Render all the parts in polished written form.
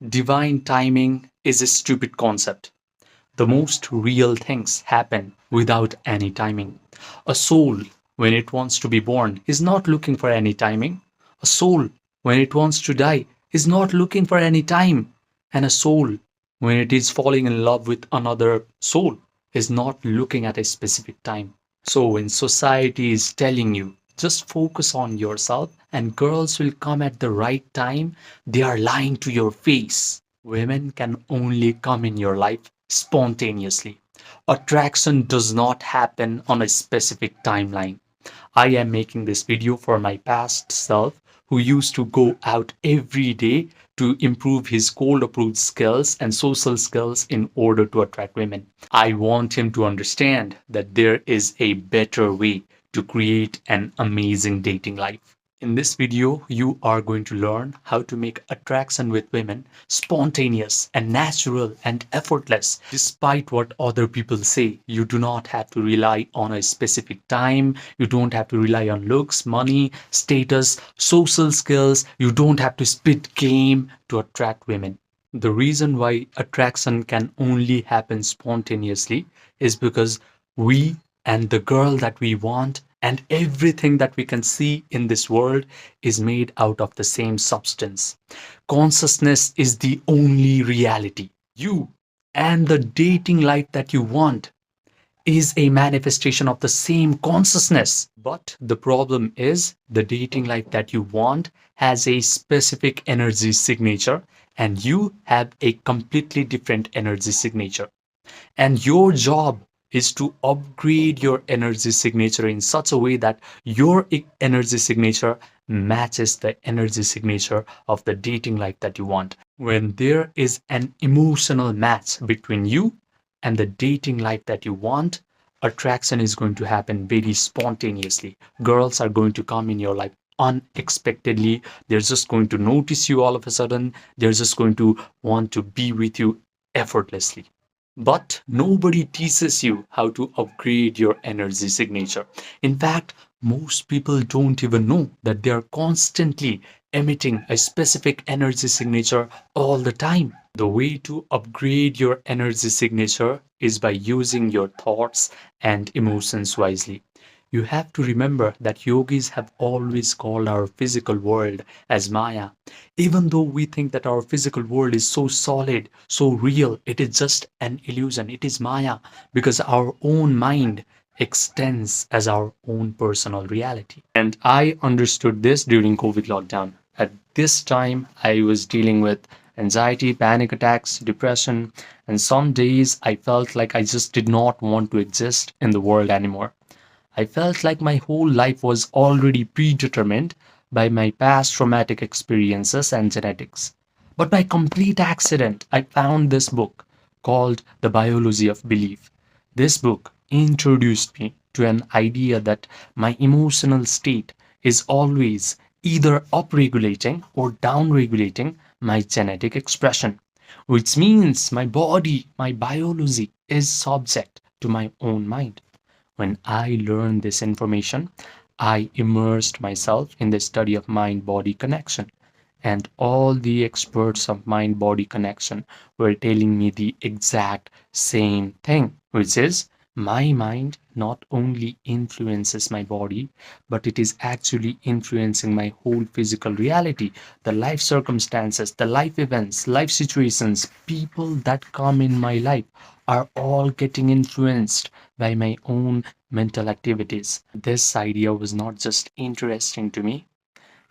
Divine timing is a stupid concept. The most real things happen without any timing. A soul, when it wants to be born, is not looking for any timing. A soul, when it wants to die, is not looking for any time. And a soul, when it is falling in love with another soul, is not looking at a specific time. So when society is telling you, just focus on yourself and girls will come at the right time, they are lying to your face. Women can only come in your life spontaneously. Attraction does not happen on a specific timeline. I am making this video for my past self who used to go out every day to improve his cold approach skills and social skills in order to attract women. I want him to understand that there is a better way to create an amazing dating life. In this video, you are going to learn how to make attraction with women spontaneous and natural and effortless. Despite what other people say, you do not have to rely on a specific time. You don't have to rely on looks, money, status, social skills. You don't have to spit game to attract women. The reason why attraction can only happen spontaneously is because we and the girl that we want and everything that we can see in this world is made out of the same substance. Consciousness is the only reality. You and the dating life that you want is a manifestation of the same consciousness. But the problem is the dating life that you want has a specific energy signature and you have a completely different energy signature. And your job is to upgrade your energy signature in such a way that your energy signature matches the energy signature of the dating life that you want. When there is an emotional match between you and the dating life that you want, attraction is going to happen very spontaneously. Girls are going to come in your life unexpectedly. They're just going to notice you all of a sudden. They're just going to want to be with you effortlessly. But nobody teaches you how to upgrade your energy signature. In fact, most people don't even know that they are constantly emitting a specific energy signature all the time. The way to upgrade your energy signature is by using your thoughts and emotions wisely. You have to remember that yogis have always called our physical world as Maya. Even though we think that our physical world is so solid, so real, it is just an illusion. It is Maya because our own mind extends as our own personal reality. And I understood this during COVID lockdown. At this time, I was dealing with anxiety, panic attacks, depression, and some days I felt like I just did not want to exist in the world anymore. I felt like my whole life was already predetermined by my past traumatic experiences and genetics. But by complete accident, I found this book called The Biology of Belief. This book introduced me to an idea that my emotional state is always either upregulating or downregulating my genetic expression, which means my body, my biology is subject to my own mind. When I learned this information, I immersed myself in the study of mind body connection. And all the experts of mind body connection were telling me the exact same thing, which is my mind not only influences my body, but it is actually influencing my whole physical reality, the life circumstances, the life events, life situations, people that come in my life are all getting influenced by my own mental activities. This idea was not just interesting to me,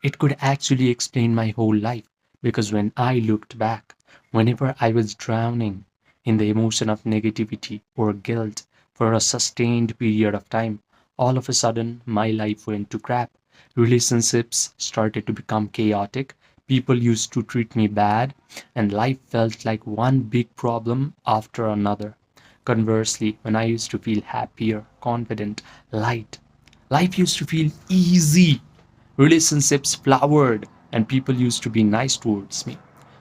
it could actually explain my whole life because when I looked back, whenever I was drowning in the emotion of negativity or guilt for a sustained period of time, all of a sudden my life went to crap. Relationships started to become chaotic. People used to treat me bad, and life felt like one big problem after another. Conversely, when I used to feel happier, confident, light, life used to feel easy. Relationships flowered and people used to be nice towards me.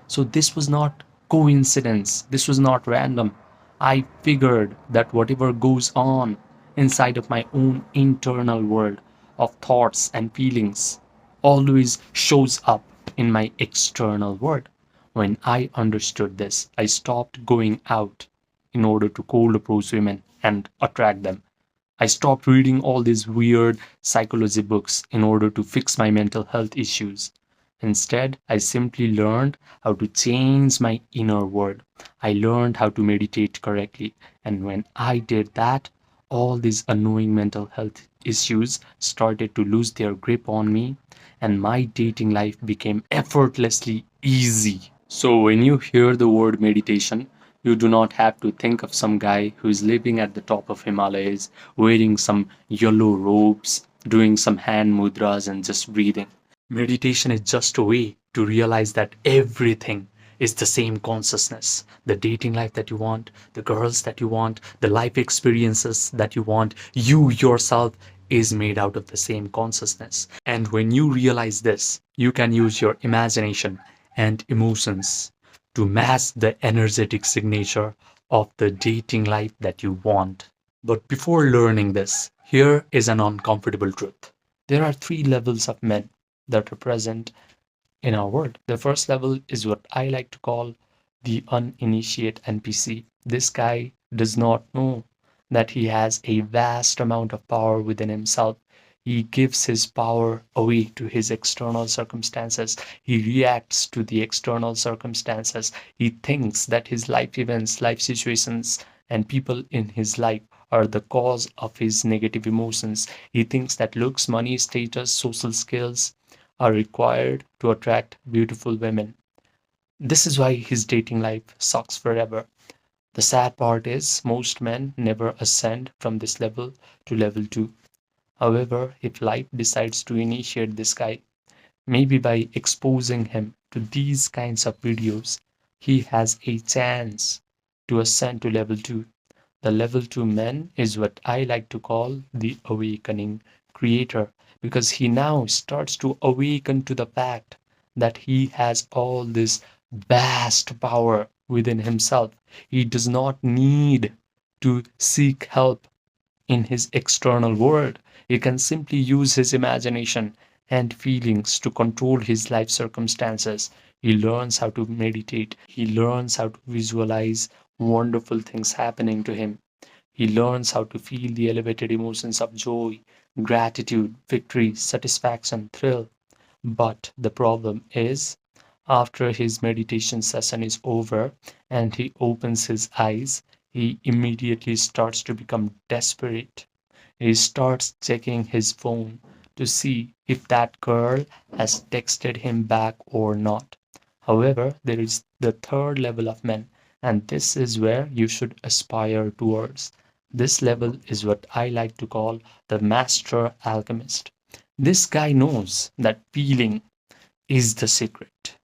So this was not coincidence. This was not random. I figured that whatever goes on inside of my own internal world of thoughts and feelings always shows up in my external world. When I understood this, I stopped going out in order to cold approach women and attract them. I stopped reading all these weird psychology books in order to fix my mental health issues. Instead, I simply learned how to change my inner world. I learned how to meditate correctly. And when I did that, all these annoying mental health issues started to lose their grip on me, and my dating life became effortlessly easy. So, when you hear the word meditation, you do not have to think of some guy who is living at the top of Himalayas, wearing some yellow robes, doing some hand mudras, and just breathing. Meditation is just a way to realize that everything is the same consciousness. The dating life that you want, the girls that you want, the life experiences that you want, you yourself is made out of the same consciousness. And when you realize this, you can use your imagination and emotions to match the energetic signature of the dating life that you want. But before learning this, here is an uncomfortable truth. There are three levels of men that are present in our world. The first level is what I like to call the uninitiate NPC. This guy does not know that he has a vast amount of power within himself. He gives his power away to his external circumstances. He reacts to the external circumstances. He thinks that his life events, life situations, and people in his life are the cause of his negative emotions. He thinks that looks, money, status, social skills are required to attract beautiful women. This is why his dating life sucks forever. The sad part is most men never ascend from this level to level 2. However, if life decides to initiate this guy, maybe by exposing him to these kinds of videos, he has a chance to ascend to level 2. The level 2 man is what I like to call the awakening creator, because he now starts to awaken to the fact that he has all this vast power within himself. He does not need to seek help in his external world. He can simply use his imagination and feelings to control his life circumstances. He learns how to meditate. He learns how to visualize wonderful things happening to him. He learns how to feel the elevated emotions of joy, gratitude, victory, satisfaction, thrill. But the problem is, after his meditation session is over and he opens his eyes, he immediately starts to become desperate. He starts checking his phone to see if that girl has texted him back or not. However, there is the third level of men, and this is where you should aspire towards. This level is what I like to call the master alchemist. This guy knows that feeling is the secret.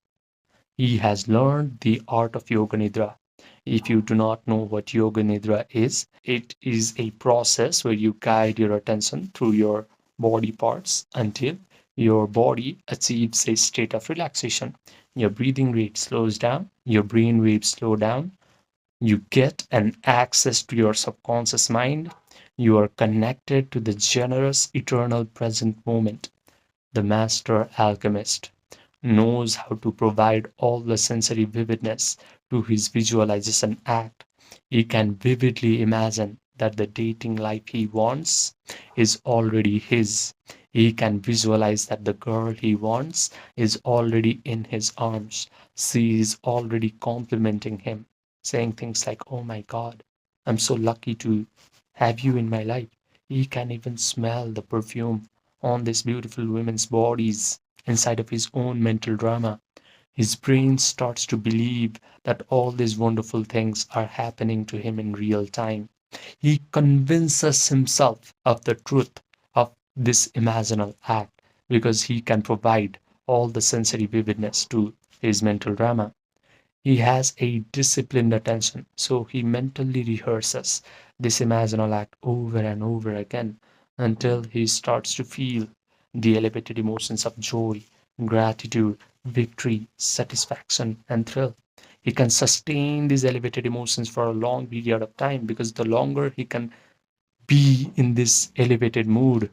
He has learned the art of Yoga Nidra. If you do not know what Yoga Nidra is, it is a process where you guide your attention through your body parts until your body achieves a state of relaxation. Your breathing rate slows down, your brain waves slow down, you get an access to your subconscious mind, you are connected to the generous eternal present moment. The master alchemist knows how to provide all the sensory vividness to his visualization act. He can vividly imagine that the dating life he wants is already his. He can visualize that the girl he wants is already in his arms. She is already complimenting him, saying things like, "Oh my God, I'm so lucky to have you in my life." He can even smell the perfume on these beautiful women's bodies inside of his own mental drama. His brain starts to believe that all these wonderful things are happening to him in real time. He convinces himself of the truth of this imaginal act because he can provide all the sensory vividness to his mental drama. He has a disciplined attention, so he mentally rehearses this imaginal act over and over again until he starts to feel the elevated emotions of joy, gratitude, victory, satisfaction, and thrill. He can sustain these elevated emotions for a long period of time because the longer he can be in this elevated mood,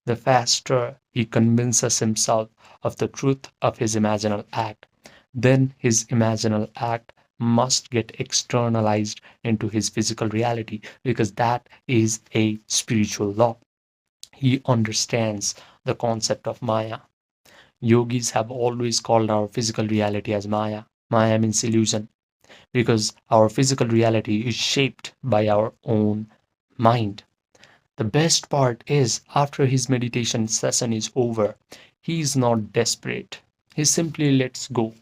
the faster he convinces himself of the truth of his imaginal act. then his imaginal act must get externalized into his physical reality, because that is a spiritual law. He understands the concept of Maya. Yogis have always called our physical reality as Maya. Maya means illusion, because our physical reality is shaped by our own mind. The best part is, after his meditation session is over, he is not desperate. He simply lets go.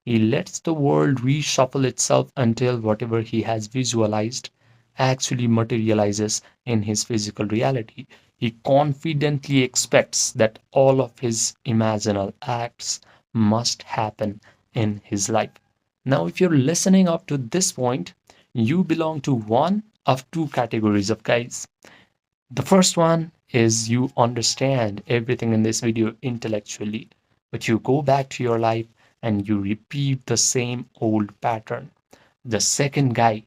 He lets the world reshuffle itself until whatever he has visualized actually materializes in his physical reality. He confidently expects that all of his imaginal acts must happen in his life. Now, if you're listening up to this point, you belong to one of two categories of guys. The first one is you understand everything in this video intellectually, but you go back to your life and you repeat the same old pattern. The second guy,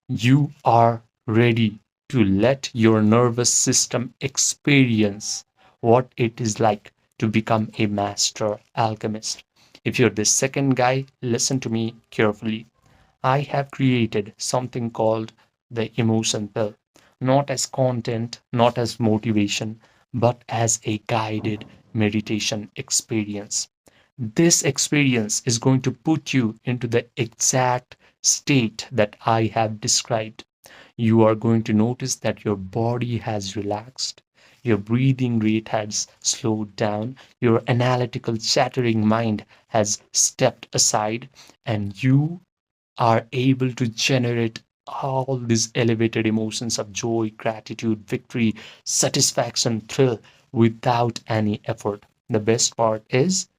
you are ready to let your nervous system experience what it is like to become a master alchemist. If you're the second guy, listen to me carefully. I have created something called the emotion pill, not as content, not as motivation, but as a guided meditation experience. This experience is going to put you into the exact state that I have described. You are going to notice that your body has relaxed, your breathing rate has slowed down, your analytical, chattering mind has stepped aside, and you are able to generate all these elevated emotions of joy, gratitude, victory, satisfaction, thrill without any effort. The best part is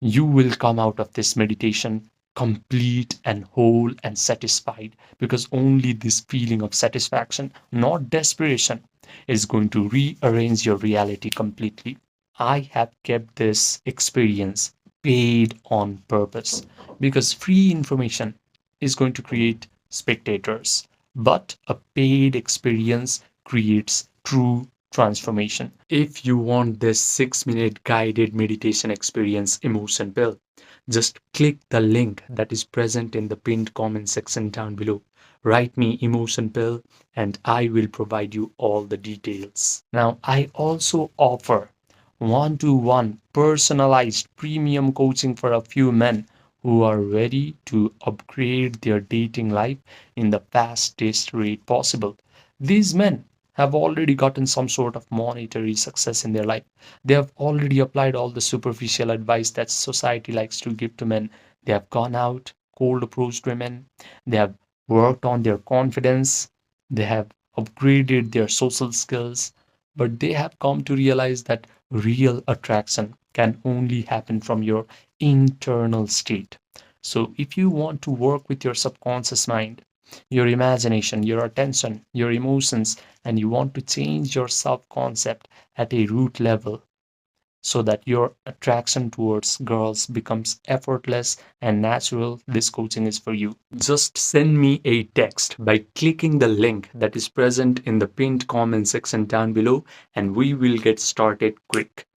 you will come out of this meditation complete and whole and satisfied, because only this feeling of satisfaction, not desperation, is going to rearrange your reality completely. I have kept this experience paid on purpose, because free information is going to create spectators, but a paid experience creates true transformation. If you want this 6-minute guided meditation experience emotion pill, just click the link that is present in the pinned comment section down below. Write me emotion pill and I will provide you all the details. Now, I also offer one-to-one personalized premium coaching for a few men who are ready to upgrade their dating life in the fastest rate possible. These men have already gotten some sort of monetary success in their life. They have already applied all the superficial advice that society likes to give to men. They have gone out, cold approached women. They have worked on their confidence. They have upgraded their social skills. But they have come to realize that real attraction can only happen from your internal state. So, if you want to work with your subconscious mind, your imagination, your attention, your emotions, and you want to change your self concept at a root level so that your attraction towards girls becomes effortless and natural, this coaching is for you. Just send me a text by clicking the link that is present in the pinned comment section down below, and we will get started quick.